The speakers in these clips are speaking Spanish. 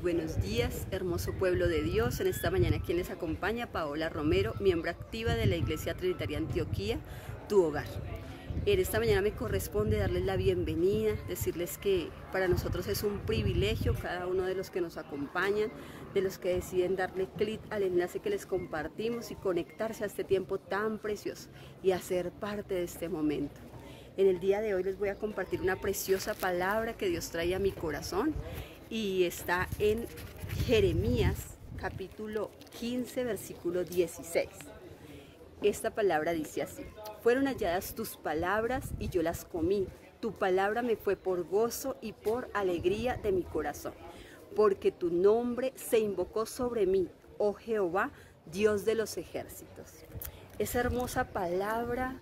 buenos días, hermoso pueblo de Dios. En esta mañana quien les acompaña, Paola Romero, miembro activa de la Iglesia Trinitaria Antioquía, tu hogar. En esta mañana me corresponde darles la bienvenida, decirles que para nosotros es un privilegio cada uno de los que nos acompañan, de los que deciden darle clic al enlace que les compartimos y conectarse a este tiempo tan precioso y hacer parte de este momento. En el día de hoy les voy a compartir una preciosa palabra que Dios trae a mi corazón y está en Jeremías capítulo 15 versículo 16. Esta palabra dice así: fueron halladas tus palabras y yo las comí, tu palabra me fue por gozo y por alegría de mi corazón, porque tu nombre se invocó sobre mí, oh Jehová, Dios de los ejércitos. Esa hermosa palabra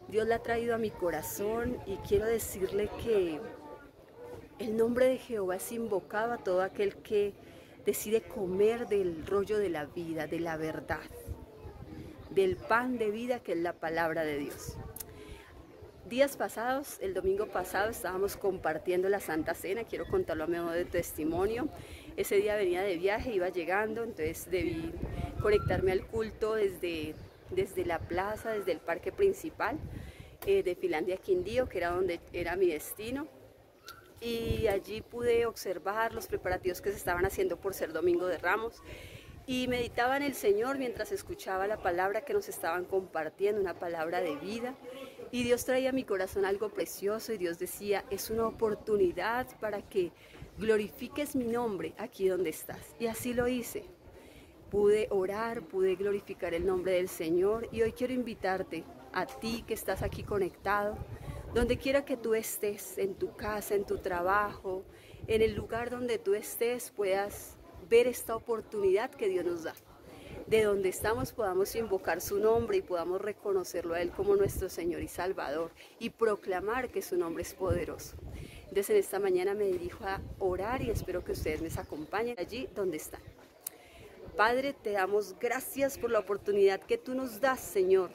Dios la ha traído a mi corazón y quiero decirle que el nombre de Jehová es invocado a todo aquel que decide comer del rollo de la vida, de la verdad, del pan de vida que es la palabra de Dios. Días pasados, el domingo pasado, estábamos compartiendo la Santa Cena. Quiero contarlo a mi modo de testimonio. Ese día venía de viaje, iba llegando, entonces debí conectarme al culto desde la plaza, desde el parque principal de Finlandia Quindío, que era donde era mi destino. Y allí pude observar los preparativos que se estaban haciendo por ser Domingo de Ramos y meditaba en el Señor mientras escuchaba la palabra que nos estaban compartiendo, una palabra de vida, y Dios traía a mi corazón algo precioso y Dios decía: es una oportunidad para que glorifiques mi nombre aquí donde estás. Y así lo hice. Pude orar, pude glorificar el nombre del Señor y hoy quiero invitarte a ti que estás aquí conectado, donde quiera que tú estés, en tu casa, en tu trabajo, en el lugar donde tú estés, puedas ver esta oportunidad que Dios nos da. De donde estamos podamos invocar su nombre y podamos reconocerlo a Él como nuestro Señor y Salvador y proclamar que su nombre es poderoso. Entonces en esta mañana me dirijo a orar y espero que ustedes me acompañen allí donde están. Padre, te damos gracias por la oportunidad que tú nos das, Señor,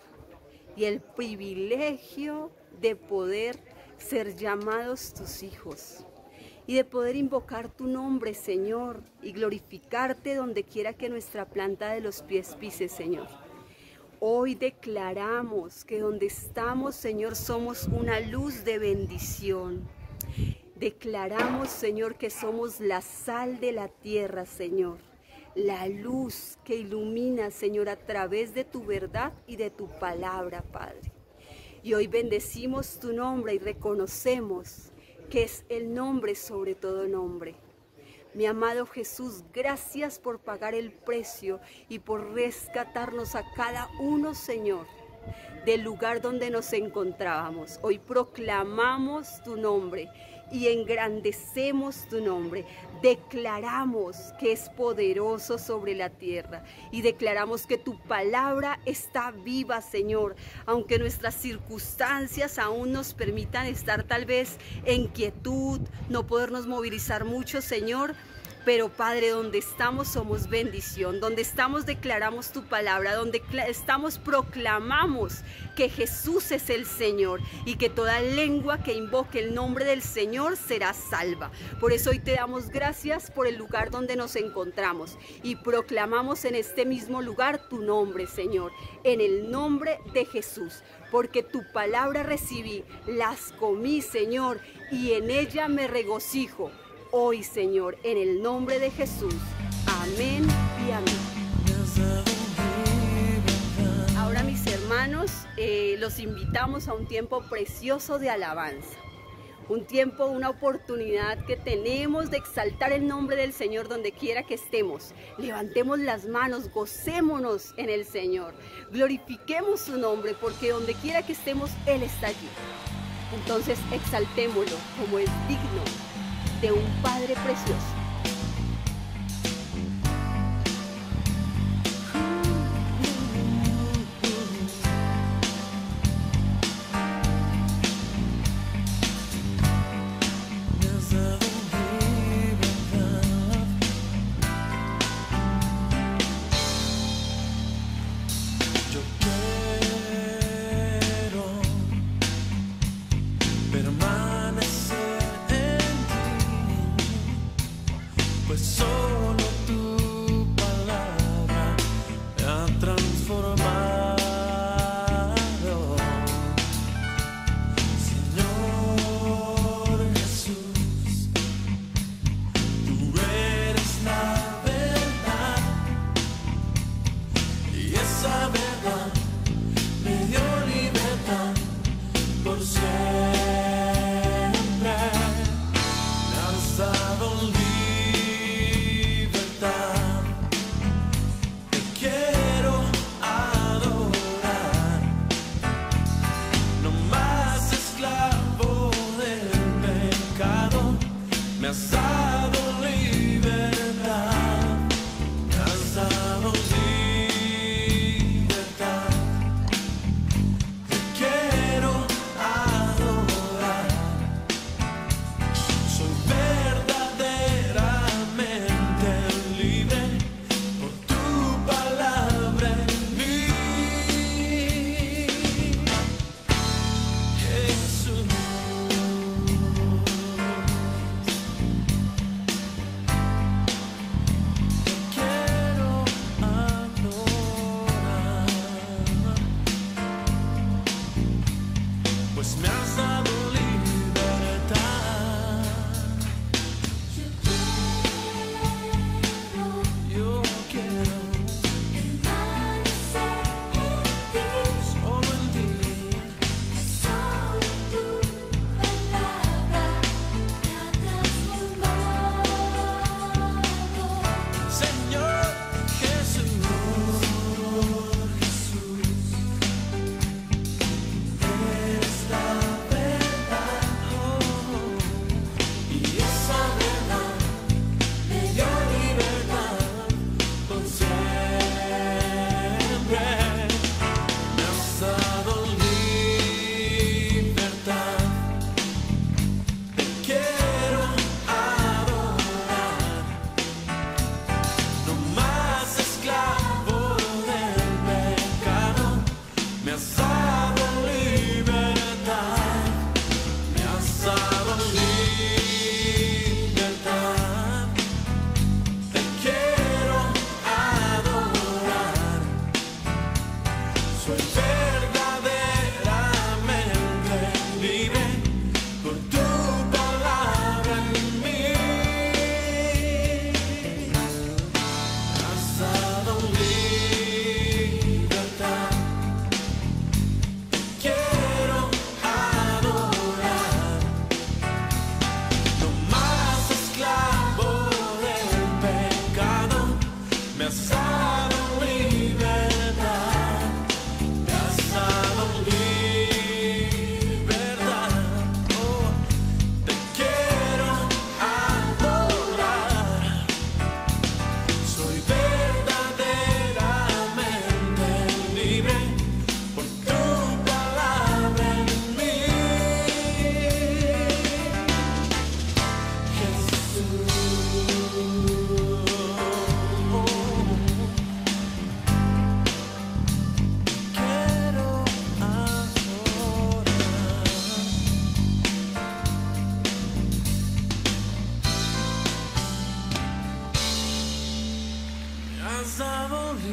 y el privilegio de poder ser llamados tus hijos y de poder invocar tu nombre, Señor, y glorificarte donde quiera que nuestra planta de los pies pise, Señor. Hoy declaramos que donde estamos, Señor, somos una luz de bendición. Declaramos, Señor, que somos la sal de la tierra, Señor. La luz que ilumina, Señor, a través de tu verdad y de tu palabra, Padre. Y hoy bendecimos tu nombre y reconocemos que es el nombre sobre todo nombre. Mi amado Jesús, gracias por pagar el precio y por rescatarnos a cada uno, Señor, del lugar donde nos encontrábamos. Hoy proclamamos tu nombre y engrandecemos tu nombre. Declaramos que es poderoso sobre la tierra y declaramos que tu palabra está viva, Señor, aunque nuestras circunstancias aún nos permitan estar tal vez en quietud, no podernos movilizar mucho, Señor. Pero Padre, donde estamos somos bendición, donde estamos declaramos tu palabra, donde estamos proclamamos que Jesús es el Señor y que toda lengua que invoque el nombre del Señor será salva. Por eso hoy te damos gracias por el lugar donde nos encontramos y proclamamos en este mismo lugar tu nombre, Señor, en el nombre de Jesús. Porque tu palabra recibí, las comí, Señor, y en ella me regocijo. Hoy, Señor, en el nombre de Jesús. Amén y amén. Ahora, mis hermanos, los invitamos a un tiempo precioso de alabanza. Un tiempo, una oportunidad que tenemos de exaltar el nombre del Señor donde quiera que estemos. Levantemos las manos, gocémonos en el Señor. Glorifiquemos su nombre porque donde quiera que estemos, Él está allí. Entonces, exaltémoslo como es digno de un Padre precioso. Yo quiero permanecer en ti. Soy verdaderamente libre por tu palabra en mí. Has dado libertad. Quiero adorar. No más esclavo del pecado. Me has dado libertad. Me has dado libertad. Oh, te quiero adorar. Soy verdaderamente libre por tu palabra en mí. Jesús. Quiero adorar. Me has dado libertad.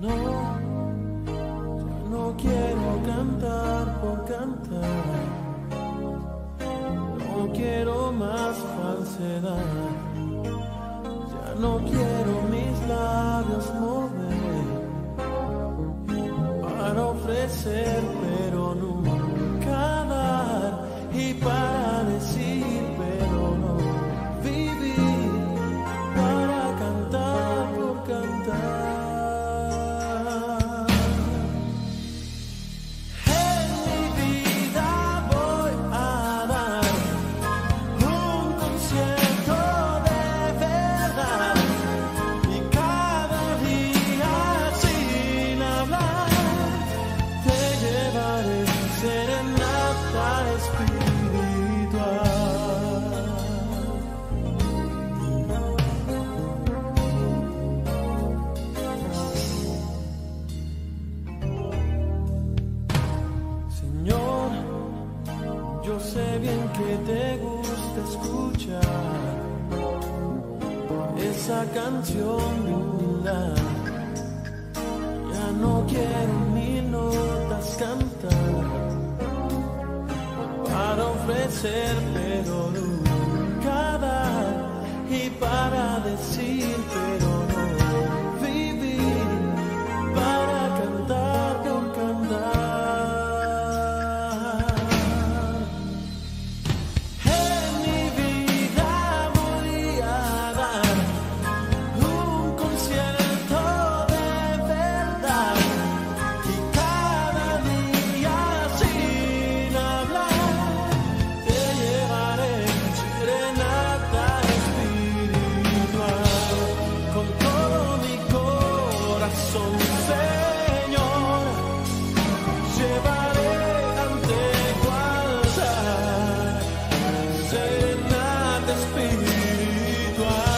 No, ya no quiero cantar por cantar. No quiero más falsedad. Ya no quiero mis labios mover para ofrecer, pero nunca dar. Y para decir, pero no vivir. Para cantar por cantar. En mi vida voy a dar un concierto de verdad. Y cada día sin hablar te llevaré serenata espiritual. Señor, yo sé bien que te gusta escuchar esa canción linda. Ya no quiero mil notas cantar para ofrecer, pero nunca dar. Y para decir, pero no vivir. Para cantar por cantar. En mi vida voy a dar un concierto de verdad. Y cada día sin hablar te llevaré serenata espiritual. Con todo mi corazón, Señor, llevaré ante tu altar serenata espiritual.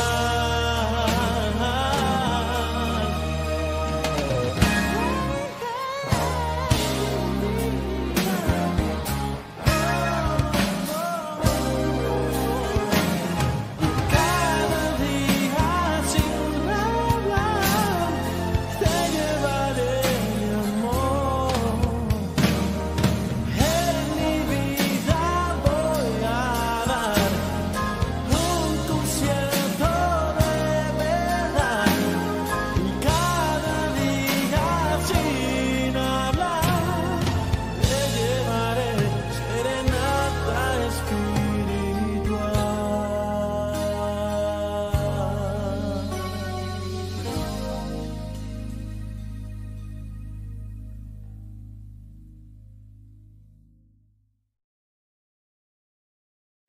Cada día sin hablar te llevaré mi amor. En mi vida voy a dar un concierto de verdad. Y cada día sin hablar te llevaré serenata espiritual.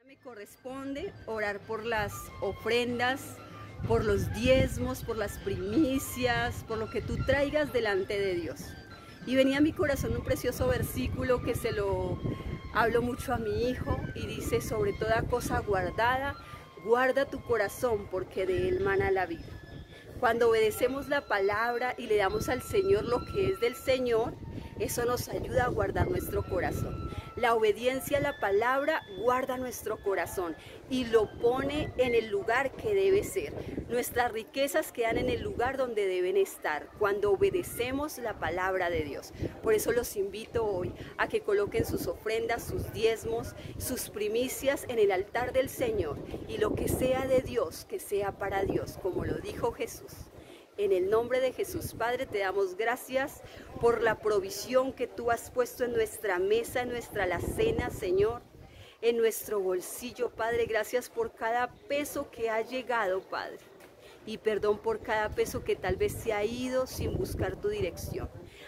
Me corresponde orar por las ofrendas, por los diezmos, por las primicias, por lo que tú traigas delante de Dios. Y venía a mi corazón un precioso versículo que se lo hablo mucho a mi hijo y dice: sobre toda cosa guardada, guarda tu corazón porque de él mana la vida. Cuando obedecemos la palabra y le damos al Señor lo que es del Señor, eso nos ayuda a guardar nuestro corazón. La obediencia a la palabra guarda nuestro corazón y lo pone en el lugar que debe ser. Nuestras riquezas quedan en el lugar donde deben estar, cuando obedecemos la palabra de Dios. Por eso los invito hoy a que coloquen sus ofrendas, sus diezmos, sus primicias en el altar del Señor, y lo que sea de Dios, que sea para Dios, como lo dijo Jesús. En el nombre de Jesús, Padre, te damos gracias por la provisión que tú has puesto en nuestra mesa, en nuestra alacena, Señor, en nuestro bolsillo, Padre. Gracias por cada peso que ha llegado, Padre. Y perdón por cada peso que tal vez se ha ido sin buscar tu dirección.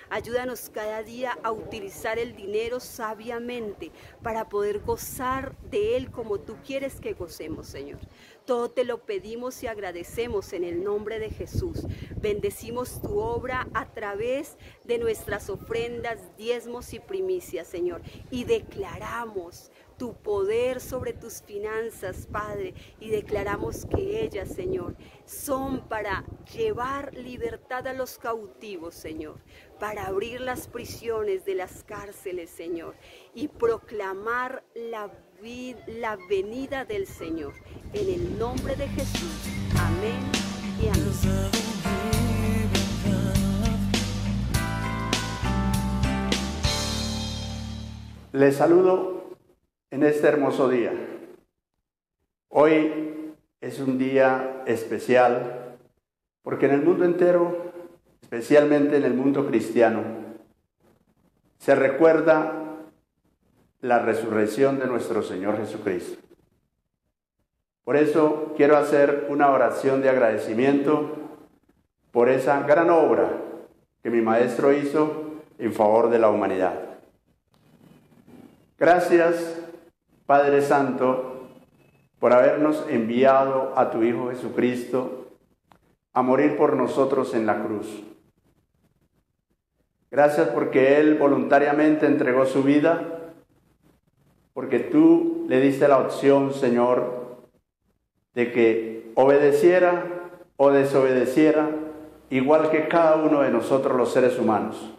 Ayúdanos cada día a utilizar el dinero sabiamente para poder gozar de él como tú quieres que gocemos, Señor. Todo te lo pedimos y agradecemos en el nombre de Jesús. Bendecimos tu obra a través de nuestras ofrendas, diezmos y primicias, Señor. Y declaramos tu poder sobre tus finanzas, Padre, y declaramos que ellas, Señor, son para llevar libertad a los cautivos, Señor, para abrir las prisiones de las cárceles, Señor, y proclamar la venida del Señor. En el nombre de Jesús. Amén y amén. Les saludo en este hermoso día. Hoy es un día especial porque en el mundo entero, especialmente en el mundo cristiano, se recuerda la resurrección de nuestro Señor Jesucristo. Por eso quiero hacer una oración de agradecimiento por esa gran obra que mi Maestro hizo en favor de la humanidad. Gracias, Padre Santo, por habernos enviado a tu Hijo Jesucristo a morir por nosotros en la cruz. Gracias porque Él voluntariamente entregó su vida, porque tú le diste la opción, Señor, de que obedeciera o desobedeciera, igual que cada uno de nosotros los seres humanos.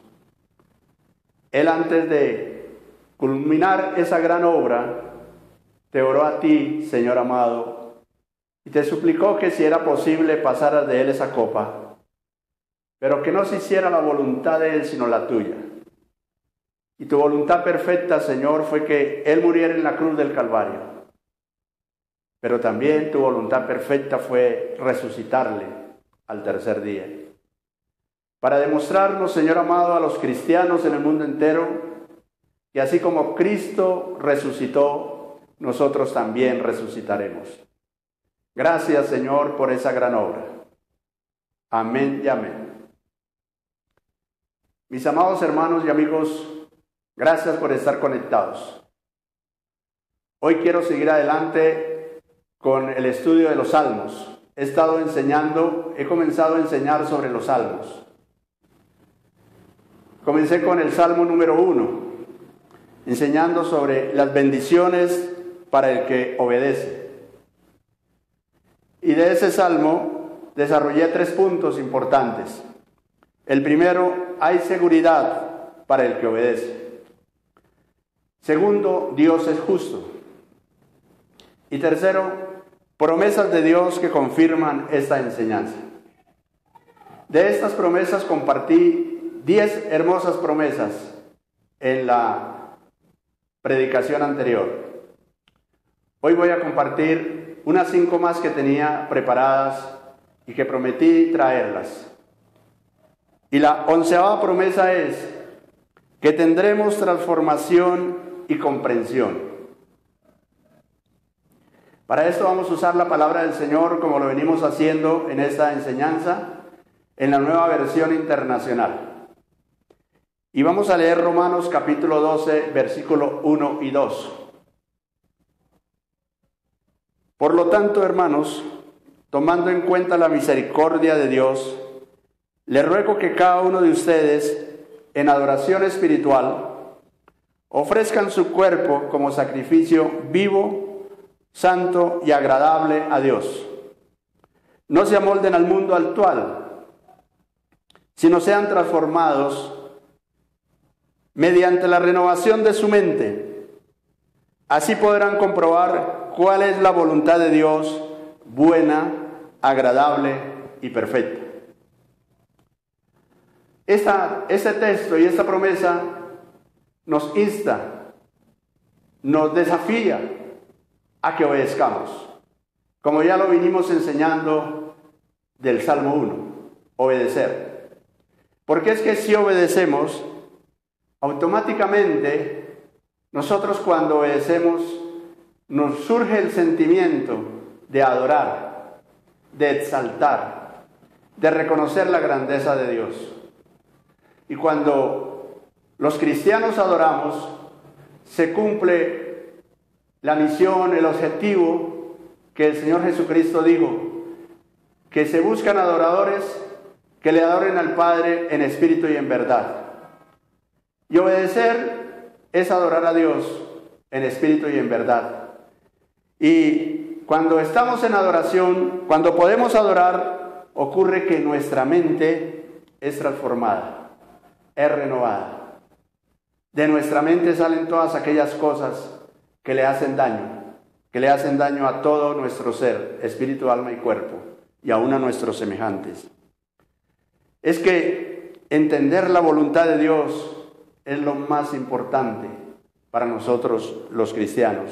Él, antes de culminar esa gran obra, te oró a ti, Señor amado, y te suplicó que si era posible pasaras de Él esa copa, pero que no se hiciera la voluntad de Él, sino la tuya. Y tu voluntad perfecta, Señor, fue que Él muriera en la cruz del Calvario. Pero también tu voluntad perfecta fue resucitarle al tercer día. Para demostrarnos, Señor amado, a los cristianos en el mundo entero, que así como Cristo resucitó, nosotros también resucitaremos. Gracias, Señor, por esa gran obra. Amén y amén. Mis amados hermanos y amigos, gracias por estar conectados. Hoy quiero seguir adelante con el estudio de los Salmos. He comenzado a enseñar sobre los Salmos. Comencé con el Salmo número 1, enseñando sobre las bendiciones para el que obedece. Y de ese Salmo desarrollé 3 puntos importantes. El primero, hay seguridad para el que obedece. Segundo, Dios es justo. Y tercero, promesas de Dios que confirman esta enseñanza. De estas promesas compartí 10 hermosas promesas en la predicación anterior. Hoy voy a compartir unas 5 más que tenía preparadas y que prometí traerlas. Y la 11ª promesa es que tendremos transformación y comprensión. Para esto vamos a usar la palabra del Señor como lo venimos haciendo en esta enseñanza, en la Nueva Versión Internacional. Y vamos a leer Romanos capítulo 12, versículo 1 y 2. Por lo tanto, hermanos, tomando en cuenta la misericordia de Dios, les ruego que cada uno de ustedes en adoración espiritual, ofrezcan su cuerpo como sacrificio vivo, santo y agradable a Dios. No se amolden al mundo actual, sino sean transformados mediante la renovación de su mente. Así podrán comprobar cuál es la voluntad de Dios, buena, agradable y perfecta. Ese texto y esta promesa nos insta, nos desafía a que obedezcamos. Como ya lo vinimos enseñando del Salmo 1, obedecer. Porque es que si obedecemos, automáticamente nosotros cuando obedecemos nos surge el sentimiento de adorar, de exaltar, de reconocer la grandeza de Dios. Y cuando los cristianos adoramos, se cumple la misión, el objetivo que el Señor Jesucristo dijo, que se buscan adoradores que le adoren al Padre en espíritu y en verdad. Y obedecer es adorar a Dios en espíritu y en verdad. Y cuando estamos en adoración, cuando podemos adorar, ocurre que nuestra mente es transformada, es renovada. De nuestra mente salen todas aquellas cosas que le hacen daño a todo nuestro ser, espíritu, alma y cuerpo, y aún a nuestros semejantes. Es que entender la voluntad de Dios es lo más importante para nosotros los cristianos.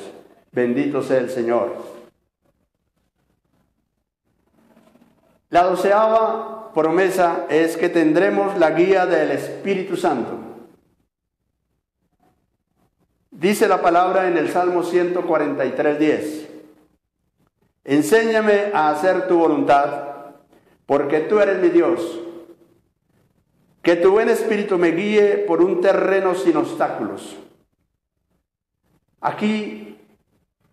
Bendito sea el Señor. La 12ª promesa es que tendremos la guía del Espíritu Santo. Dice la palabra en el Salmo 143:10. Enséñame a hacer tu voluntad, porque tú eres mi Dios. Que tu buen espíritu me guíe por un terreno sin obstáculos. Aquí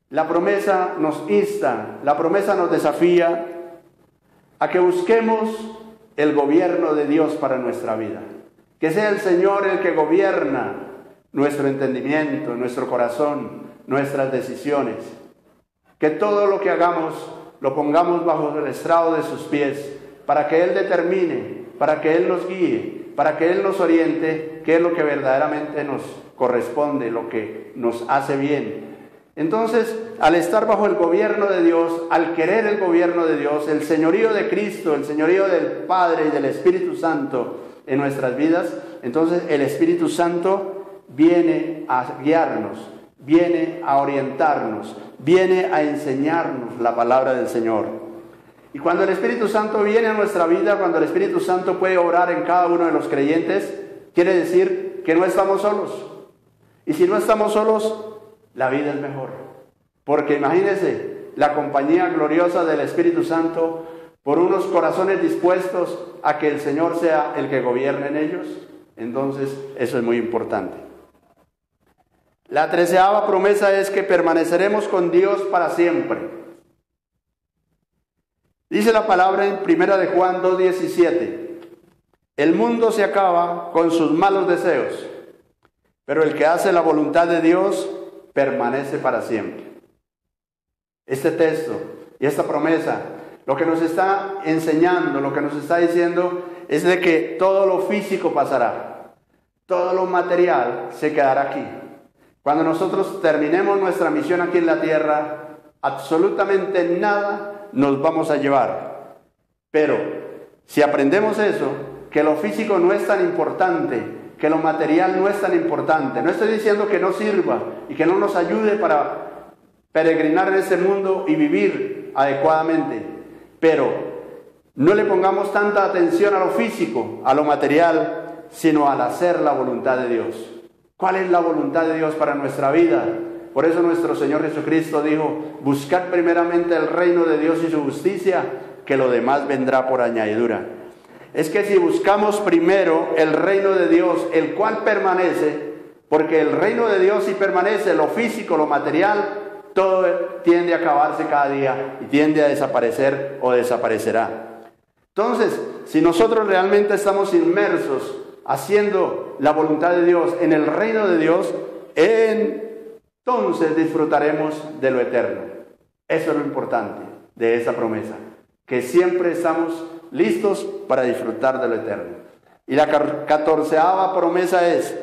la promesa nos insta, la promesa nos desafía a que busquemos el gobierno de Dios para nuestra vida. Que sea el Señor el que gobierna nuestro entendimiento, nuestro corazón, nuestras decisiones. Que todo lo que hagamos lo pongamos bajo el estrado de sus pies, para que Él determine, para que Él nos guíe, para que Él nos oriente qué es lo que verdaderamente nos corresponde, lo que nos hace bien. Entonces, al estar bajo el gobierno de Dios, al querer el gobierno de Dios, el señorío de Cristo, el señorío del Padre y del Espíritu Santo en nuestras vidas, entonces el Espíritu Santo viene a guiarnos, viene a orientarnos, viene a enseñarnos la palabra del Señor. Y cuando el Espíritu Santo viene a nuestra vida, cuando el Espíritu Santo puede obrar en cada uno de los creyentes, quiere decir que no estamos solos. Y si no estamos solos, la vida es mejor. Porque imagínense la compañía gloriosa del Espíritu Santo por unos corazones dispuestos a que el Señor sea el que gobierne en ellos. Entonces, eso es muy importante. La 13ª promesa es que permaneceremos con Dios para siempre. Dice la palabra en 1 de Juan 2:17. El mundo se acaba con sus malos deseos, pero el que hace la voluntad de Dios permanece para siempre. Este texto y esta promesa, lo que nos está enseñando, lo que nos está diciendo es de que todo lo físico pasará, todo lo material se quedará aquí. Cuando nosotros terminemos nuestra misión aquí en la tierra, absolutamente nada nos vamos a llevar. Pero si aprendemos eso, que lo físico no es tan importante, que lo material no es tan importante, no estoy diciendo que no sirva y que no nos ayude para peregrinar en este mundo y vivir adecuadamente, pero no le pongamos tanta atención a lo físico, a lo material, sino al hacer la voluntad de Dios. ¿Cuál es la voluntad de Dios para nuestra vida? Por eso nuestro Señor Jesucristo dijo, buscad primeramente el reino de Dios y su justicia, que lo demás vendrá por añadidura. Es que si buscamos primero el reino de Dios, el cual permanece, porque el reino de Dios sí permanece, lo físico, lo material, todo tiende a acabarse cada día y tiende a desaparecer o desaparecerá. Entonces, si nosotros realmente estamos inmersos haciendo la voluntad de Dios en el reino de Dios, entonces disfrutaremos de lo eterno. Eso es lo importante de esa promesa, que siempre estamos listos para disfrutar de lo eterno. Y la 14ª promesa es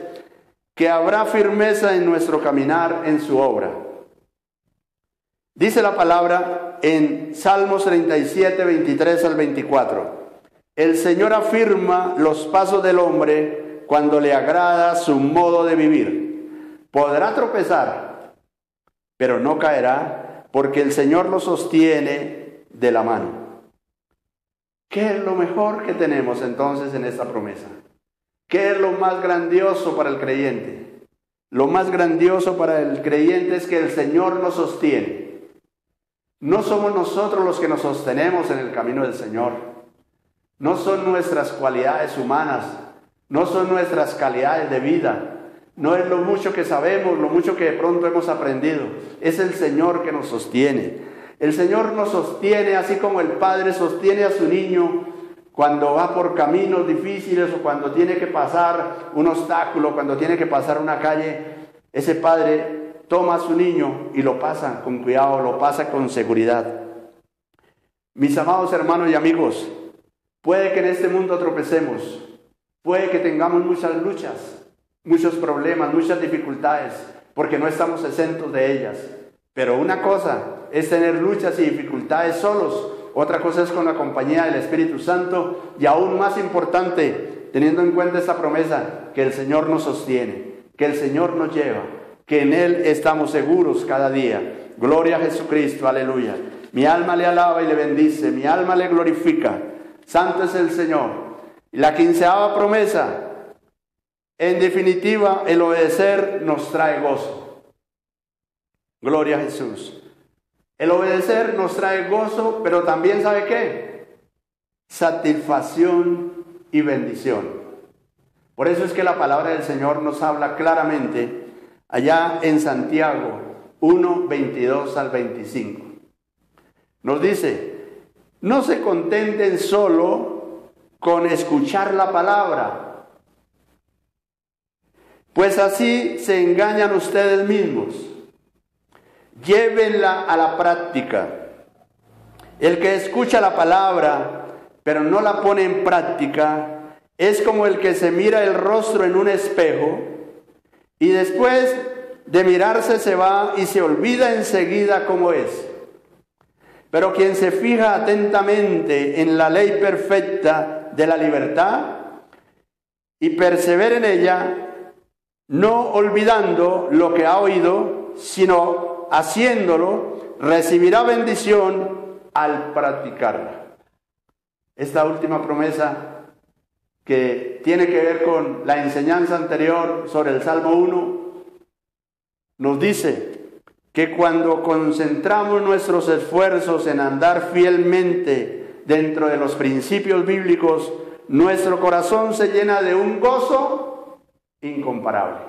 que habrá firmeza en nuestro caminar en su obra. Dice la palabra en Salmos 37, 23 al 24. El Señor afirma los pasos del hombre cuando le agrada su modo de vivir. Podrá tropezar, pero no caerá, porque el Señor lo sostiene de la mano. ¿Qué es lo mejor que tenemos entonces en esta promesa? ¿Qué es lo más grandioso para el creyente? Lo más grandioso para el creyente es que el Señor nos sostiene. No somos nosotros los que nos sostenemos en el camino del Señor. No son nuestras cualidades humanas, no son nuestras calidades de vida, no es lo mucho que sabemos, lo mucho que de pronto hemos aprendido. Es el Señor que nos sostiene. El Señor nos sostiene así como el padre sostiene a su niño cuando va por caminos difíciles o cuando tiene que pasar un obstáculo, cuando tiene que pasar una calle. Ese padre toma a su niño y lo pasa con cuidado, lo pasa con seguridad. Mis amados hermanos y amigos, puede que en este mundo tropecemos, puede que tengamos muchas luchas, muchos problemas, muchas dificultades, porque no estamos exentos de ellas. Pero una cosa es tener luchas y dificultades solos, otra cosa es con la compañía del Espíritu Santo, y aún más importante, teniendo en cuenta esta promesa, que el Señor nos sostiene, que el Señor nos lleva, que en Él estamos seguros cada día. Gloria a Jesucristo, aleluya. Mi alma le alaba y le bendice, mi alma le glorifica. Santo es el Señor. Y la 15ª promesa, en definitiva, el obedecer nos trae gozo. Gloria a Jesús. El obedecer nos trae gozo, pero también, ¿sabe qué? Satisfacción y bendición. Por eso es que la palabra del Señor nos habla claramente allá en Santiago 1, 22 al 25. Nos dice, no se contenten solo con escuchar la palabra, pues así se engañan ustedes mismos. Llévenla a la práctica. El que escucha la palabra, pero no la pone en práctica, es como el que se mira el rostro en un espejo y después de mirarse se va y se olvida enseguida cómo es. Pero quien se fija atentamente en la ley perfecta de la libertad y persevera en ella, no olvidando lo que ha oído, sino haciéndolo, recibirá bendición al practicarla. Esta última promesa, que tiene que ver con la enseñanza anterior sobre el Salmo 1, nos dice que cuando concentramos nuestros esfuerzos en andar fielmente dentro de los principios bíblicos, nuestro corazón se llena de un gozo incomparable.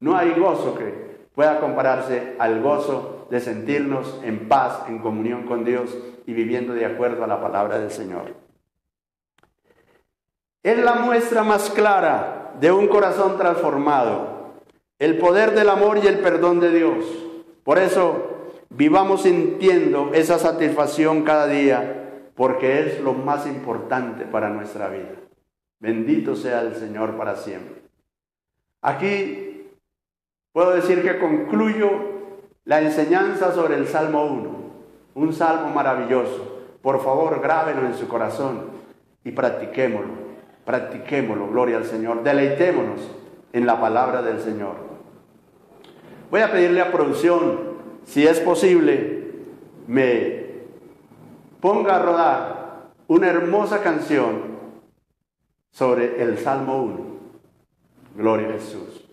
No hay gozo que pueda compararse al gozo de sentirnos en paz, en comunión con Dios y viviendo de acuerdo a la palabra del Señor. Es la muestra más clara de un corazón transformado, el poder del amor y el perdón de Dios. Por eso, vivamos sintiendo esa satisfacción cada día, porque es lo más importante para nuestra vida. Bendito sea el Señor para siempre. Aquí puedo decir que concluyo la enseñanza sobre el Salmo 1, un salmo maravilloso. Por favor, grábelo en su corazón y practiquémoslo, gloria al Señor. Deleitémonos en la palabra del Señor. Voy a pedirle a producción, si es posible, me ponga a rodar una hermosa canción sobre el Salmo 1. Gloria a Jesús.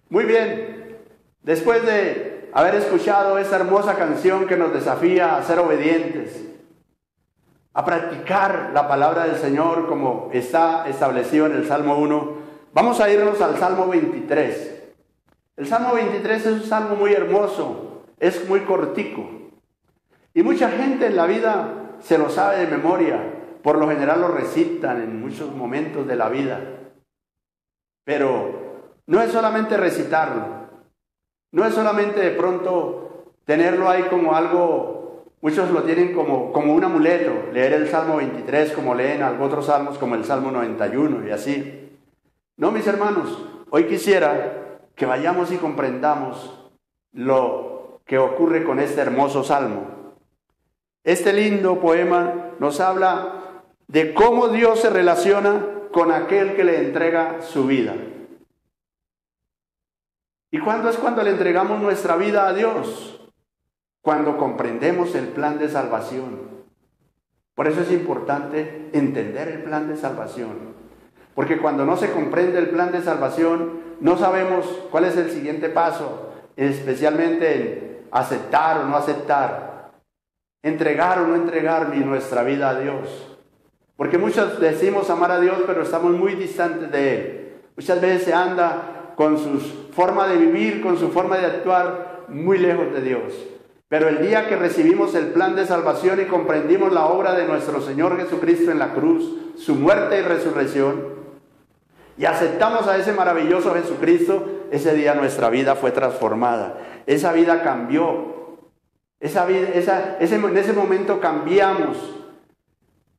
Muy bien, después de haber escuchado esta hermosa canción que nos desafía a ser obedientes, a practicar la palabra del Señor como está establecido en el Salmo 1, vamos a irnos al Salmo 23. El Salmo 23 es un salmo muy hermoso, es muy cortico. Y mucha gente en la vida se lo sabe de memoria, por lo general lo recitan en muchos momentos de la vida. Pero no es solamente recitarlo, no es solamente de pronto tenerlo ahí como algo, muchos lo tienen como un amuleto, leer el Salmo 23 como leen otros salmos como el Salmo 91 y así. No, mis hermanos, hoy quisiera que vayamos y comprendamos lo que ocurre con este hermoso salmo. Este lindo poema nos habla de cómo Dios se relaciona con aquel que le entrega su vida. ¿Y cuándo es cuando le entregamos nuestra vida a Dios? Cuando comprendemos el plan de salvación. Por eso es importante entender el plan de salvación. Porque cuando no se comprende el plan de salvación, no sabemos cuál es el siguiente paso, especialmente en aceptar o no aceptar, entregar o no entregar nuestra vida a Dios. Porque muchos decimos amar a Dios, pero estamos muy distantes de Él. Muchas veces se anda con su forma de vivir, con su forma de actuar, muy lejos de Dios. Pero el día que recibimos el plan de salvación y comprendimos la obra de nuestro Señor Jesucristo en la cruz, su muerte y resurrección, y aceptamos a ese maravilloso Jesucristo, ese día nuestra vida fue transformada. Esa vida cambió. En ese momento cambiamos.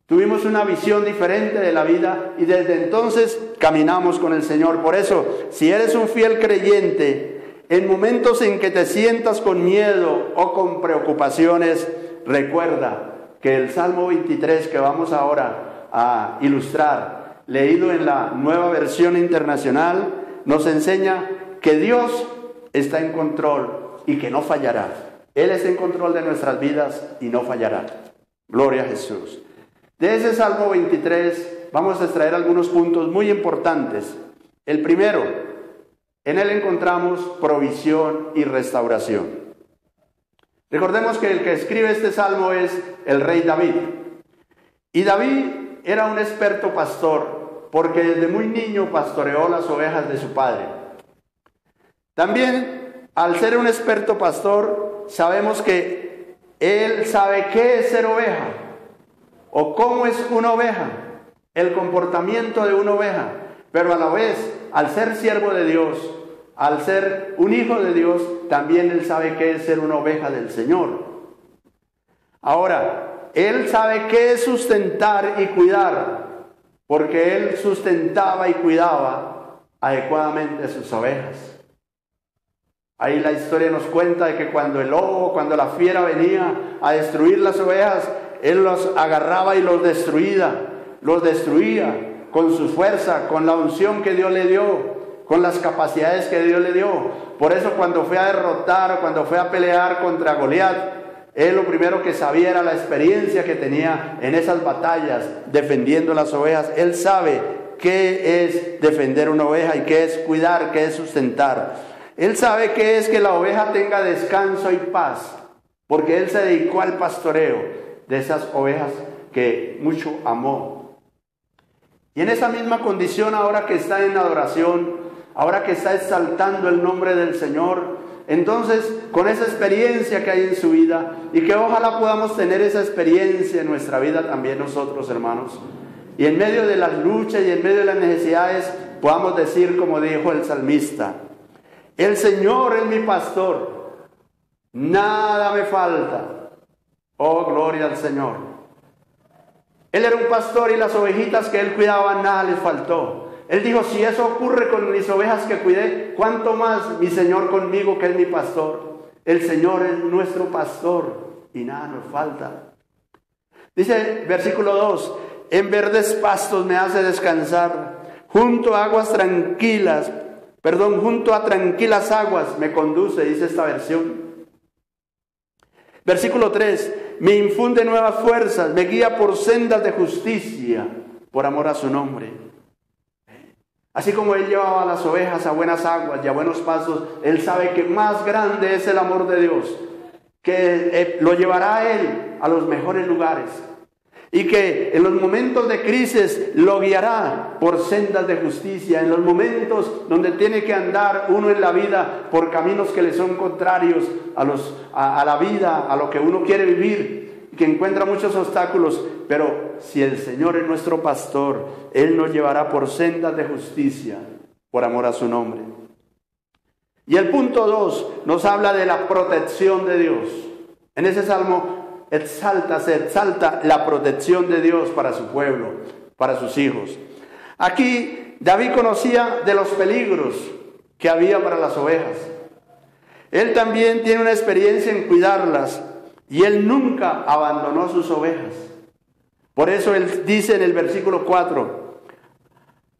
Tuvimos una visión diferente de la vida y desde entonces caminamos con el Señor. Por eso, si eres un fiel creyente, en momentos en que te sientas con miedo o con preocupaciones, recuerda que el Salmo 23 que vamos ahora a ilustrar, leído en la Nueva Versión Internacional, nos enseña que Dios está en control y que no fallará. Él está en control de nuestras vidas y no fallará. Gloria a Jesús. De ese Salmo 23 vamos a extraer algunos puntos muy importantes. El primero, en él encontramos provisión y restauración. Recordemos que el que escribe este salmo es el rey David. Y David era un experto pastor porque desde muy niño pastoreó las ovejas de su padre. También, al ser un experto pastor, sabemos que él sabe qué es ser oveja o cómo es una oveja, el comportamiento de una oveja, pero a la vez, al ser siervo de Dios, al ser un hijo de Dios, también él sabe qué es ser una oveja del Señor. Ahora, él sabe qué es sustentar y cuidar, porque él sustentaba y cuidaba adecuadamente a sus ovejas. Ahí la historia nos cuenta de que cuando el lobo, cuando la fiera venía a destruir las ovejas, él los agarraba y los destruía con su fuerza, con la unción que Dios le dio, con las capacidades que Dios le dio. Por eso cuando fue a derrotar o cuando fue a pelear contra Goliat, él lo primero que sabía era la experiencia que tenía en esas batallas defendiendo las ovejas. Él sabe qué es defender una oveja y qué es cuidar, qué es sustentar. Él sabe qué es que la oveja tenga descanso y paz, porque él se dedicó al pastoreo de esas ovejas que mucho amó. Y en esa misma condición, ahora que está en adoración, ahora que está exaltando el nombre del Señor, entonces con esa experiencia que hay en su vida, y que ojalá podamos tener esa experiencia en nuestra vida también nosotros, hermanos, y en medio de las luchas y en medio de las necesidades podamos decir como dijo el salmista: el Señor es mi pastor, nada me falta. Oh, gloria al Señor. Él era un pastor y las ovejitas que él cuidaba nada les faltó. Él dijo: si eso ocurre con mis ovejas que cuidé, ¿cuánto más mi Señor conmigo, que es mi pastor? El Señor es nuestro pastor y nada nos falta. Dice versículo 2: en verdes pastos me hace descansar, junto a tranquilas aguas me conduce, dice esta versión. Versículo 3: me infunde nuevas fuerzas, me guía por sendas de justicia, por amor a su nombre. Así como Él llevaba a las ovejas a buenas aguas y a buenos pasos, Él sabe que más grande es el amor de Dios, que lo llevará a Él a los mejores lugares y que en los momentos de crisis lo guiará por sendas de justicia, en los momentos donde tiene que andar uno en la vida por caminos que le son contrarios a la vida, a lo que uno quiere vivir, que encuentra muchos obstáculos, pero si el Señor es nuestro pastor, Él nos llevará por sendas de justicia, por amor a su nombre. Y el punto 2 nos habla de la protección de Dios. En ese salmo se exalta la protección de Dios para su pueblo, para sus hijos. Aquí David conocía de los peligros que había para las ovejas. Él también tiene una experiencia en cuidarlas y él nunca abandonó sus ovejas. Por eso él dice en el versículo 4,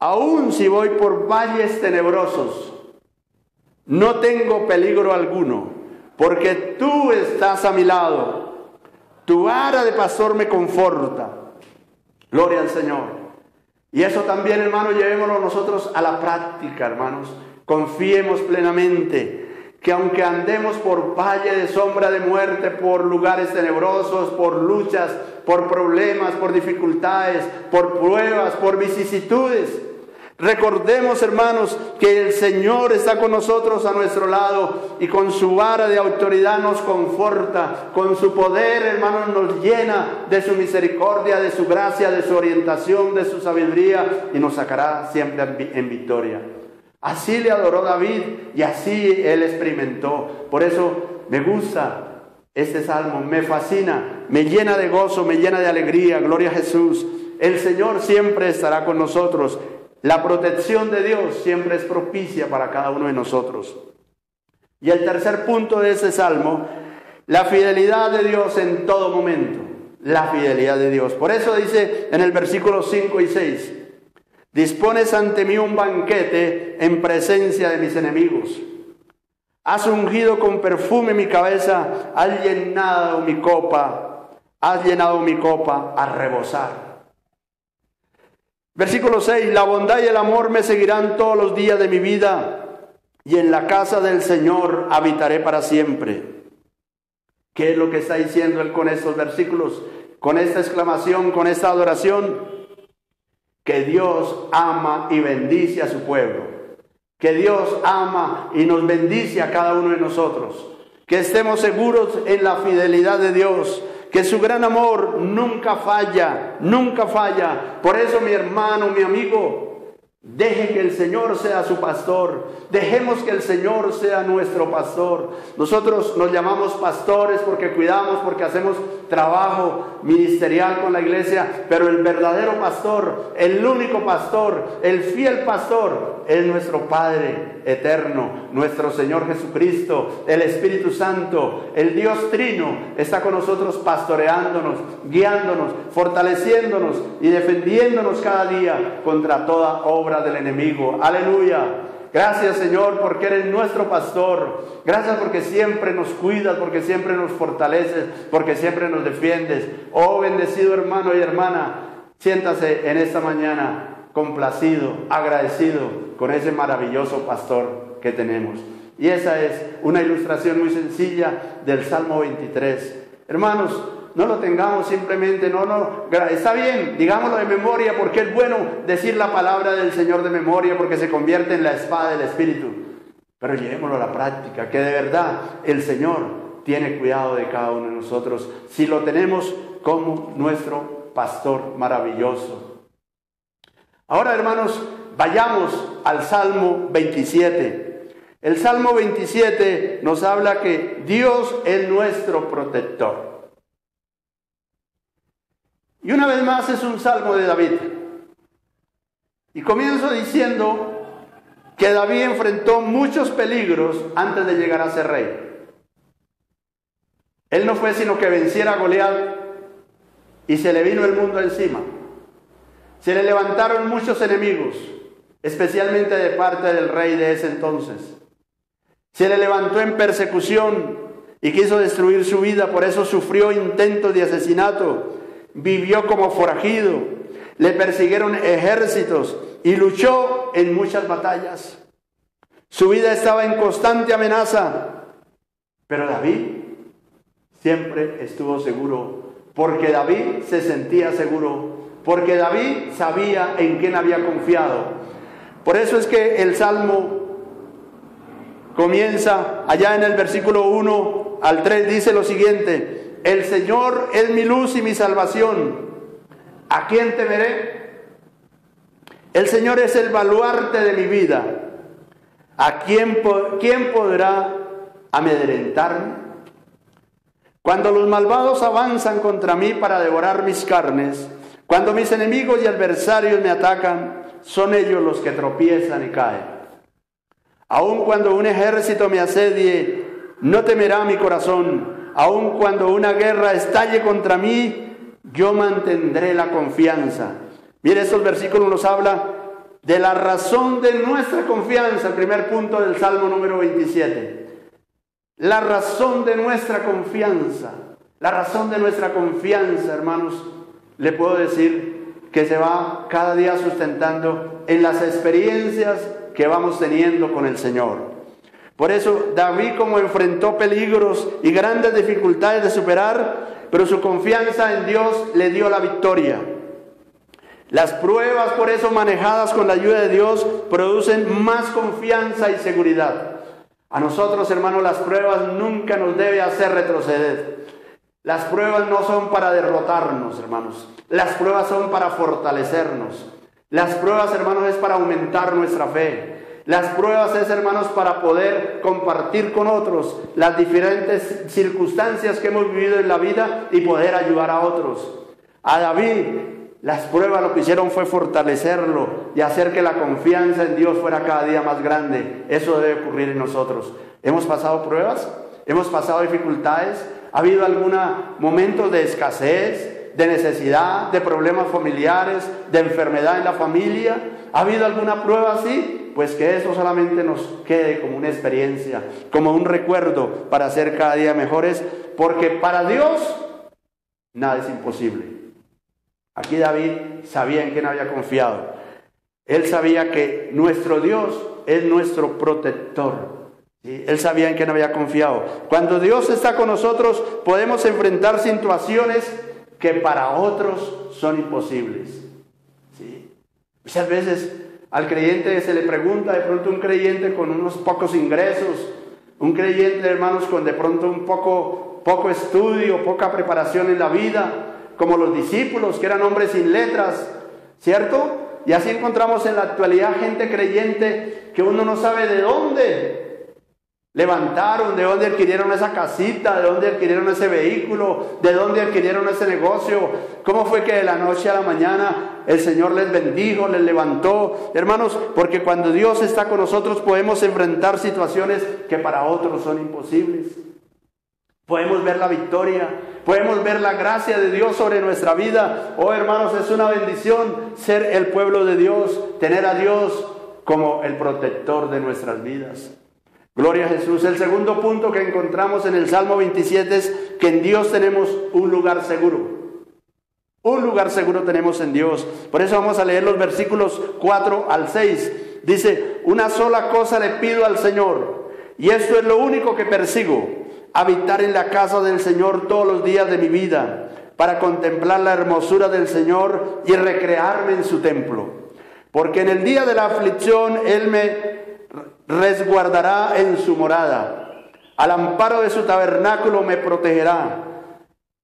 aun si voy por valles tenebrosos, no tengo peligro alguno, porque tú estás a mi lado. Tu vara de pastor me conforta. Gloria al Señor. Y eso también, hermanos, llevémoslo nosotros a la práctica, hermanos. Confiemos plenamente que aunque andemos por valle de sombra de muerte, por lugares tenebrosos, por luchas, por problemas, por dificultades, por pruebas, por vicisitudes, recordemos, hermanos, que el Señor está con nosotros a nuestro lado y con su vara de autoridad nos conforta, con su poder, hermanos, nos llena de su misericordia, de su gracia, de su orientación, de su sabiduría y nos sacará siempre en victoria. Así le adoró David y así él experimentó. Por eso me gusta este salmo, me fascina, me llena de gozo, me llena de alegría. Gloria a Jesús. El Señor siempre estará con nosotros. La protección de Dios siempre es propicia para cada uno de nosotros. Y el tercer punto de ese salmo, la fidelidad de Dios en todo momento. La fidelidad de Dios. Por eso dice en el versículo 5 y 6, dispones ante mí un banquete en presencia de mis enemigos. Has ungido con perfume mi cabeza, has llenado mi copa a rebosar. Versículo 6, la bondad y el amor me seguirán todos los días de mi vida, y en la casa del Señor habitaré para siempre. ¿Qué es lo que está diciendo él con estos versículos? Con esta exclamación, con esta adoración, que Dios ama y bendice a su pueblo, que Dios ama y nos bendice a cada uno de nosotros, que estemos seguros en la fidelidad de Dios, que su gran amor nunca falla, nunca falla. Por eso, mi hermano, mi amigo, deje que el Señor sea su pastor. Dejemos que el Señor sea nuestro pastor. Nosotros nos llamamos pastores porque cuidamos, porque hacemos trabajo ministerial con la iglesia, pero el verdadero pastor, el único pastor, el fiel pastor, es nuestro Padre eterno, nuestro Señor Jesucristo, el Espíritu Santo, el Dios Trino, está con nosotros pastoreándonos, guiándonos, fortaleciéndonos y defendiéndonos cada día contra toda obra del enemigo. Aleluya. Gracias, Señor, porque eres nuestro pastor. Gracias porque siempre nos cuidas, porque siempre nos fortaleces, porque siempre nos defiendes. Oh, bendecido hermano y hermana, siéntase en esta mañana complacido, agradecido con ese maravilloso pastor que tenemos. Y esa es una ilustración muy sencilla del Salmo 23. Hermanos, no lo tengamos simplemente, está bien, digámoslo de memoria, porque es bueno decir la palabra del Señor de memoria, porque se convierte en la espada del Espíritu. Pero llevémoslo a la práctica, que de verdad el Señor tiene cuidado de cada uno de nosotros, si lo tenemos como nuestro pastor maravilloso. Ahora, hermanos, vayamos al Salmo 27. El Salmo 27 nos habla que Dios es nuestro protector. Y una vez más es un salmo de David. Y comienzo diciendo que David enfrentó muchos peligros antes de llegar a ser rey. Él no fue sino que venciera a Goliat y se le vino el mundo encima. Se le levantaron muchos enemigos, especialmente de parte del rey de ese entonces. Se le levantó en persecución y quiso destruir su vida, por eso sufrió intentos de asesinato. Vivió como forajido, le persiguieron ejércitos y luchó en muchas batallas. Su vida estaba en constante amenaza, pero David siempre estuvo seguro, porque David se sentía seguro, porque David sabía en quién había confiado. Por eso es que el Salmo comienza allá en el versículo 1 al 3, dice lo siguiente: el Señor es mi luz y mi salvación, ¿a quién temeré? El Señor es el baluarte de mi vida, ¿a quién podrá amedrentarme? Cuando los malvados avanzan contra mí para devorar mis carnes, cuando mis enemigos y adversarios me atacan, son ellos los que tropiezan y caen. Aun cuando un ejército me asedie, no temerá mi corazón. Aun cuando una guerra estalle contra mí, yo mantendré la confianza. Mire, estos versículos nos habla de la razón de nuestra confianza, el primer punto del Salmo número 27. La razón de nuestra confianza. La razón de nuestra confianza, hermanos, le puedo decir que se va cada día sustentando en las experiencias que vamos teniendo con el Señor. Por eso David, como enfrentó peligros y grandes dificultades de superar, pero su confianza en Dios le dio la victoria. Las pruebas, por eso, manejadas con la ayuda de Dios, producen más confianza y seguridad. A nosotros, hermanos, las pruebas nunca nos debe hacer retroceder. Las pruebas no son para derrotarnos, hermanos. Las pruebas son para fortalecernos. Las pruebas, hermanos, es para aumentar nuestra fe. Las pruebas es, hermanos, para poder compartir con otros las diferentes circunstancias que hemos vivido en la vida y poder ayudar a otros. A David, las pruebas lo que hicieron fue fortalecerlo y hacer que la confianza en Dios fuera cada día más grande. Eso debe ocurrir en nosotros. ¿Hemos pasado pruebas? ¿Hemos pasado dificultades? ¿Ha habido algunos momentos de escasez, de necesidad, de problemas familiares, de enfermedad en la familia? ¿Ha habido alguna prueba así? Pues que eso solamente nos quede como una experiencia, como un recuerdo para ser cada día mejores, porque para Dios nada es imposible. Aquí David sabía en quién había confiado. Él sabía que nuestro Dios es nuestro protector. ¿Sí? Él sabía en quién había confiado. Cuando Dios está con nosotros, podemos enfrentar situaciones que para otros son imposibles. ¿Sí? Muchas veces al creyente se le pregunta, de pronto un creyente con unos pocos ingresos, un creyente, hermanos, con de pronto un poco estudio, poca preparación en la vida, como los discípulos, que eran hombres sin letras, ¿cierto? Y así encontramos en la actualidad gente creyente que uno no sabe de dónde levantaron, de dónde adquirieron esa casita, de dónde adquirieron ese vehículo, de dónde adquirieron ese negocio. ¿Cómo fue que de la noche a la mañana el Señor les bendijo, les levantó? Hermanos, porque cuando Dios está con nosotros podemos enfrentar situaciones que para otros son imposibles. Podemos ver la victoria, podemos ver la gracia de Dios sobre nuestra vida. Oh, hermanos, es una bendición ser el pueblo de Dios, tener a Dios como el protector de nuestras vidas. Gloria a Jesús. El segundo punto que encontramos en el Salmo 27 es que en Dios tenemos un lugar seguro. Un lugar seguro tenemos en Dios. Por eso vamos a leer los versículos 4 al 6. Dice: una sola cosa le pido al Señor, y esto es lo único que persigo: habitar en la casa del Señor todos los días de mi vida, para contemplar la hermosura del Señor y recrearme en su templo. Porque en el día de la aflicción Él me resguardará en su morada. Al amparo de su tabernáculo me protegerá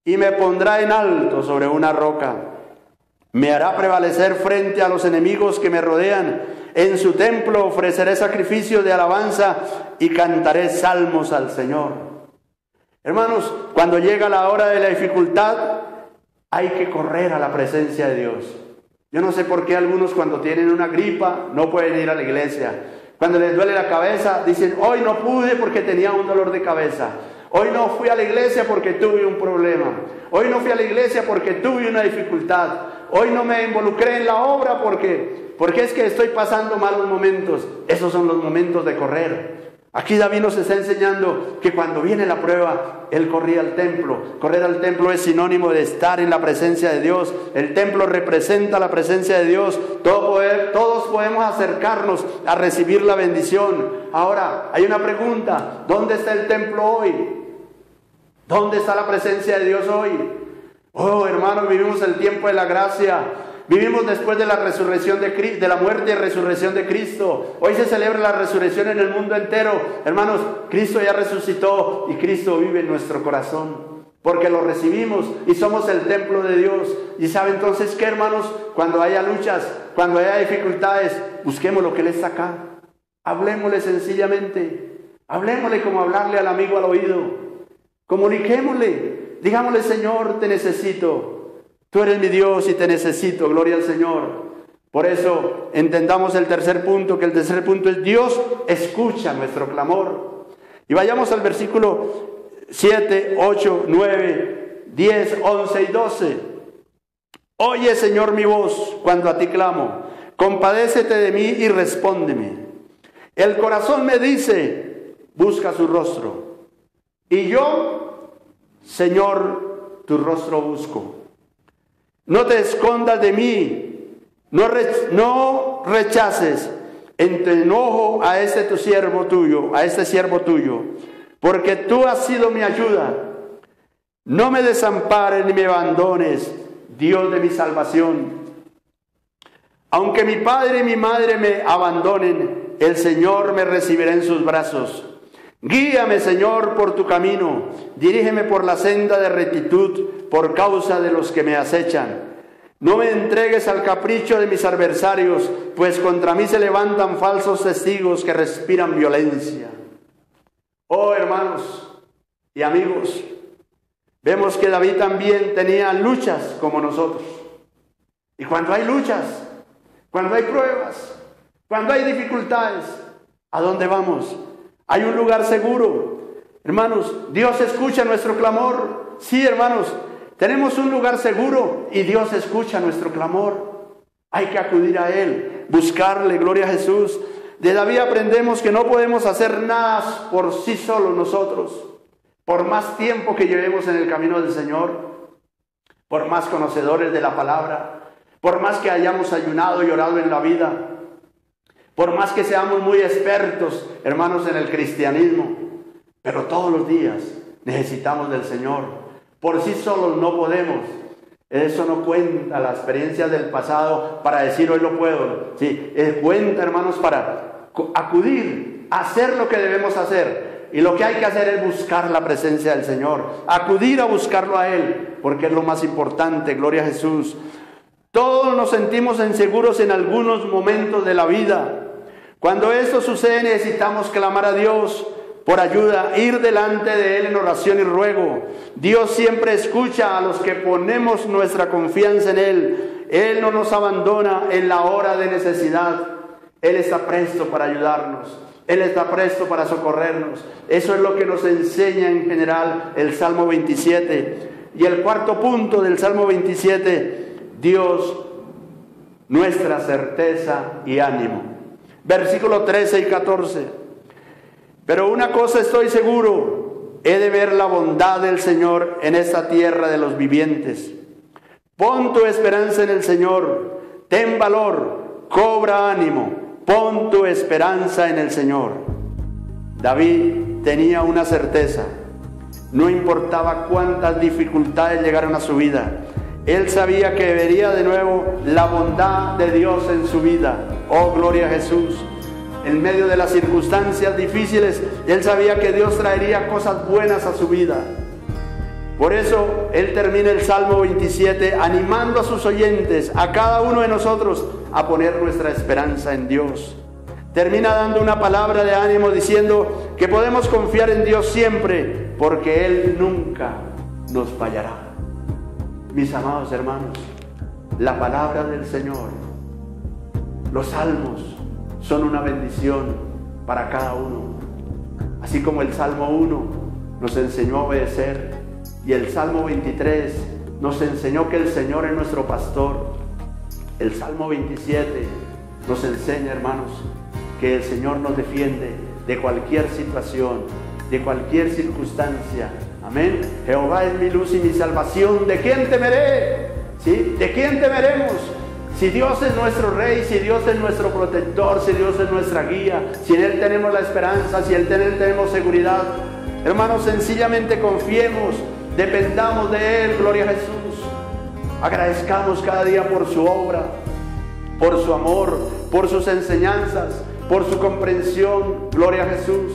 y me pondrá en alto sobre una roca. Me hará prevalecer frente a los enemigos que me rodean. En su templo ofreceré sacrificios de alabanza y cantaré salmos al Señor. Hermanos, cuando llega la hora de la dificultad, hay que correr a la presencia de Dios. Yo no sé por qué algunos, cuando tienen una gripa, no pueden ir a la iglesia. Cuando les duele la cabeza, dicen: hoy no pude porque tenía un dolor de cabeza. Hoy no fui a la iglesia porque tuve un problema. Hoy no fui a la iglesia porque tuve una dificultad. Hoy no me involucré en la obra porque es que estoy pasando malos momentos. Esos son los momentos de correr. Aquí David nos está enseñando que cuando viene la prueba, él corría al templo. Correr al templo es sinónimo de estar en la presencia de Dios. El templo representa la presencia de Dios. Todos podemos acercarnos a recibir la bendición. Ahora, hay una pregunta. ¿Dónde está el templo hoy? ¿Dónde está la presencia de Dios hoy? Oh, hermanos, vivimos el tiempo de la gracia. Vivimos después de la resurrección de Cristo, de la muerte y resurrección de Cristo. Hoy se celebra la resurrección en el mundo entero. Hermanos, Cristo ya resucitó y Cristo vive en nuestro corazón. Porque lo recibimos y somos el templo de Dios. Y sabe entonces que, hermanos, cuando haya luchas, cuando haya dificultades, busquemos lo que Él está acá. Hablemosle sencillamente. Hablemosle como hablarle al amigo al oído. Comuniquémosle. Digámosle: Señor, te necesito. Tú eres mi Dios y te necesito, gloria al Señor. Por eso entendamos el tercer punto, que el tercer punto es: Dios escucha nuestro clamor. Y vayamos al versículo 7, 8, 9, 10, 11 y 12. Oye, Señor, mi voz cuando a ti clamo. Compadécete de mí y respóndeme. El corazón me dice: busca su rostro. Y yo, Señor, tu rostro busco. No te escondas de mí, no rechaces en tu enojo a este siervo tuyo, porque tú has sido mi ayuda. No me desampares ni me abandones, Dios de mi salvación. Aunque mi padre y mi madre me abandonen, el Señor me recibirá en sus brazos. Guíame, Señor, por tu camino, dirígeme por la senda de rectitud por causa de los que me acechan. No me entregues al capricho de mis adversarios, pues contra mí se levantan falsos testigos que respiran violencia. Oh, hermanos y amigos, vemos que David también tenía luchas como nosotros. Y cuando hay luchas, cuando hay pruebas, cuando hay dificultades, ¿a dónde vamos? Hay un lugar seguro. Hermanos, Dios escucha nuestro clamor. Sí, hermanos, tenemos un lugar seguro y Dios escucha nuestro clamor. Hay que acudir a Él, buscarle, gloria a Jesús. De David aprendemos que no podemos hacer nada por sí solos nosotros. Por más tiempo que llevemos en el camino del Señor, por más conocedores de la palabra, por más que hayamos ayunado y orado en la vida, por más que seamos muy expertos, hermanos, en el cristianismo, pero todos los días necesitamos del Señor. Por sí solos no podemos. Eso no cuenta la experiencia del pasado para decir hoy lo puedo. Sí, cuenta, hermanos, para acudir, hacer lo que debemos hacer. Y lo que hay que hacer es buscar la presencia del Señor, acudir a buscarlo a Él, porque es lo más importante, gloria a Jesús. Todos nos sentimos inseguros en algunos momentos de la vida. Cuando esto sucede, necesitamos clamar a Dios por ayuda, ir delante de Él en oración y ruego. Dios siempre escucha a los que ponemos nuestra confianza en Él. Él no nos abandona en la hora de necesidad. Él está presto para ayudarnos. Él está presto para socorrernos. Eso es lo que nos enseña en general el Salmo 27. Y el cuarto punto del Salmo 27, Dios, nuestra certeza y ánimo. Versículos 13 y 14. Pero una cosa estoy seguro, he de ver la bondad del Señor en esta tierra de los vivientes. Pon tu esperanza en el Señor, ten valor, cobra ánimo, pon tu esperanza en el Señor. David tenía una certeza, no importaba cuántas dificultades llegaron a su vida. Él sabía que vería de nuevo la bondad de Dios en su vida. Oh, gloria a Jesús. En medio de las circunstancias difíciles, él sabía que Dios traería cosas buenas a su vida. Por eso, él termina el Salmo 27 animando a sus oyentes, a cada uno de nosotros, a poner nuestra esperanza en Dios. Termina dando una palabra de ánimo diciendo que podemos confiar en Dios siempre, porque Él nunca nos fallará. Mis amados hermanos, la palabra del Señor, los salmos son una bendición para cada uno. Así como el Salmo 1 nos enseñó a obedecer y el Salmo 23 nos enseñó que el Señor es nuestro pastor. El Salmo 27 nos enseña, hermanos, que el Señor nos defiende de cualquier situación, de cualquier circunstancia. Amén. Jehová es mi luz y mi salvación. ¿De quién temeré? ¿Sí? ¿De quién temeremos? Si Dios es nuestro Rey, si Dios es nuestro protector, si Dios es nuestra guía, si en Él tenemos la esperanza, si en Él tenemos seguridad. Hermanos, sencillamente confiemos, dependamos de Él, gloria a Jesús. Agradezcamos cada día por su obra, por su amor, por sus enseñanzas, por su comprensión, gloria a Jesús.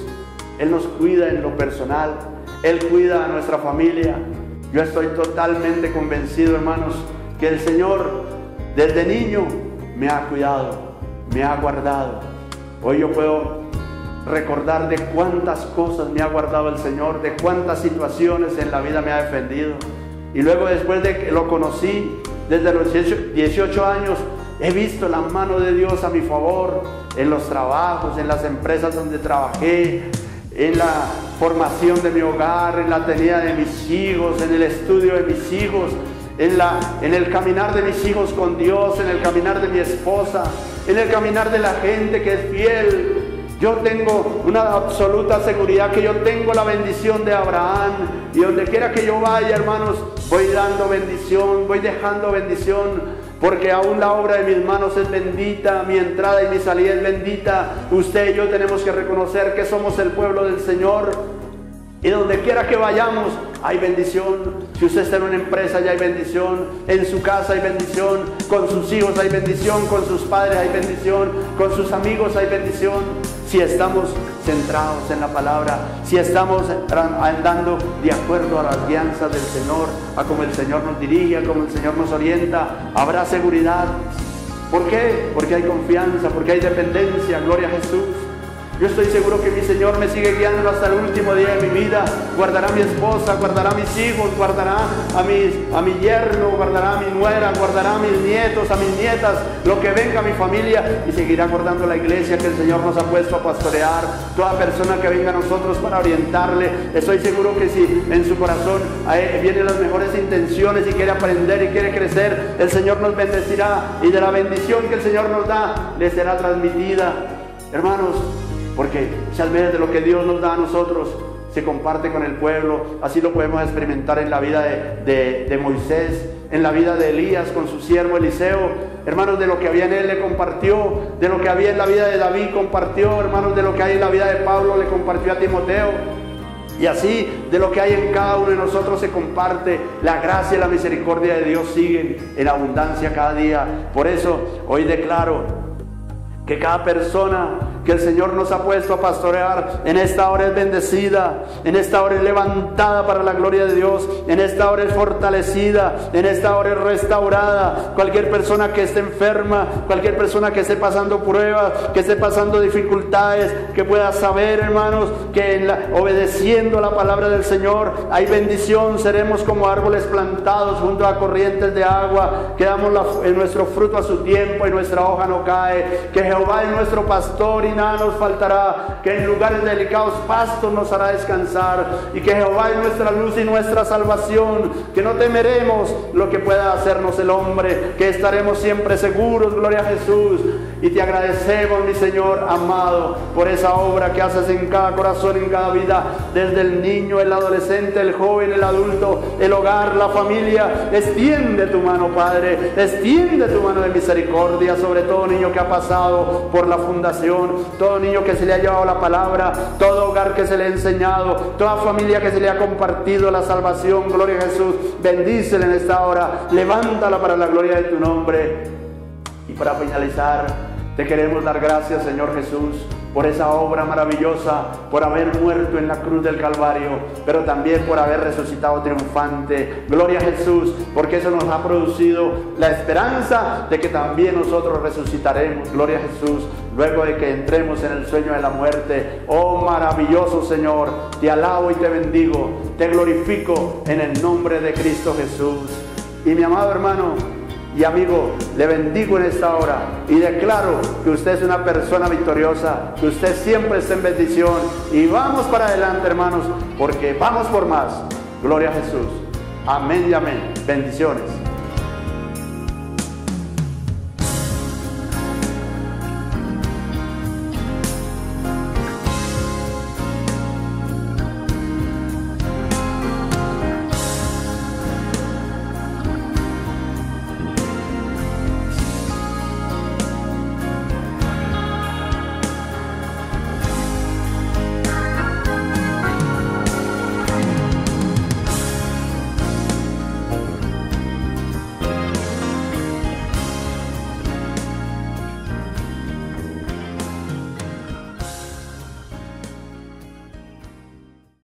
Él nos cuida en lo personal, Él cuida a nuestra familia. Yo estoy totalmente convencido, hermanos, que el Señor desde niño me ha cuidado, me ha guardado. Hoy yo puedo recordar de cuántas cosas me ha guardado el Señor, de cuántas situaciones en la vida me ha defendido. Y luego, después de que lo conocí, desde los 18 años, he visto la mano de Dios a mi favor en los trabajos, en las empresas donde trabajé, en la formación de mi hogar, en la tenida de mis hijos, en el estudio de mis hijos, en el caminar de mis hijos con Dios, en el caminar de mi esposa, en el caminar de la gente que es fiel. Yo tengo una absoluta seguridad que yo tengo la bendición de Abraham, y donde quiera que yo vaya, hermanos, voy dando bendición, voy dejando bendición, porque aún la obra de mis manos es bendita, mi entrada y mi salida es bendita. Usted y yo tenemos que reconocer que somos el pueblo del Señor, y donde quiera que vayamos hay bendición. Si usted está en una empresa, ya hay bendición. En su casa hay bendición. Con sus hijos hay bendición. Con sus padres hay bendición. Con sus amigos hay bendición. Si estamos centrados en la palabra, si estamos andando de acuerdo a las guianzas del Señor, a como el Señor nos dirige, a como el Señor nos orienta, habrá seguridad. ¿Por qué? Porque hay confianza, porque hay dependencia. Gloria a Jesús. Yo estoy seguro que mi Señor me sigue guiando hasta el último día de mi vida. Guardará a mi esposa, guardará a mis hijos, guardará a mi yerno, guardará a mi nuera, guardará a mis nietos, a mis nietas, lo que venga a mi familia, y seguirá guardando la iglesia que el Señor nos ha puesto a pastorear. Toda persona que venga a nosotros para orientarle, estoy seguro que si en su corazón vienen las mejores intenciones y quiere aprender y quiere crecer, el Señor nos bendecirá, y de la bendición que el Señor nos da, le será transmitida. Hermanos, porque muchas veces de lo que Dios nos da a nosotros se comparte con el pueblo. Así lo podemos experimentar en la vida de Moisés, en la vida de Elías con su siervo Eliseo. Hermanos, de lo que había en él le compartió, de lo que había en la vida de David compartió. Hermanos, de lo que hay en la vida de Pablo le compartió a Timoteo. Y así, de lo que hay en cada uno de nosotros se comparte. La gracia y la misericordia de Dios siguen en abundancia cada día. Por eso hoy declaro que cada persona que el Señor nos ha puesto a pastorear en esta hora es bendecida, en esta hora es levantada para la gloria de Dios, en esta hora es fortalecida, en esta hora es restaurada. Cualquier persona que esté enferma, cualquier persona que esté pasando pruebas, que esté pasando dificultades, que pueda saber, hermanos, que obedeciendo la palabra del Señor hay bendición. Seremos como árboles plantados junto a corrientes de agua, que damos en nuestro fruto a su tiempo y nuestra hoja no cae. Que Jehová es nuestro pastor y nada nos faltará, que en lugares delicados pastos nos hará descansar, y que Jehová es nuestra luz y nuestra salvación, que no temeremos lo que pueda hacernos el hombre, que estaremos siempre seguros. Gloria a Jesús. Y te agradecemos, mi Señor amado, por esa obra que haces en cada corazón, en cada vida, desde el niño, el adolescente, el joven, el adulto, el hogar, la familia. Extiende tu mano, Padre, extiende tu mano de misericordia sobre todo niño que ha pasado por la fundación, todo niño que se le ha llevado la palabra, todo hogar que se le ha enseñado, toda familia que se le ha compartido la salvación. Gloria a Jesús. Bendícele en esta hora, levántala para la gloria de tu nombre. Y para finalizar, te queremos dar gracias, Señor Jesús, por esa obra maravillosa, por haber muerto en la cruz del Calvario, pero también por haber resucitado triunfante. Gloria a Jesús, porque eso nos ha producido la esperanza de que también nosotros resucitaremos. Gloria a Jesús, luego de que entremos en el sueño de la muerte. Oh maravilloso Señor, te alabo y te bendigo, te glorifico en el nombre de Cristo Jesús. Y mi amado hermano y amigo, le bendigo en esta hora y declaro que usted es una persona victoriosa, que usted siempre está en bendición, y vamos para adelante, hermanos, porque vamos por más. Gloria a Jesús. Amén y amén. Bendiciones.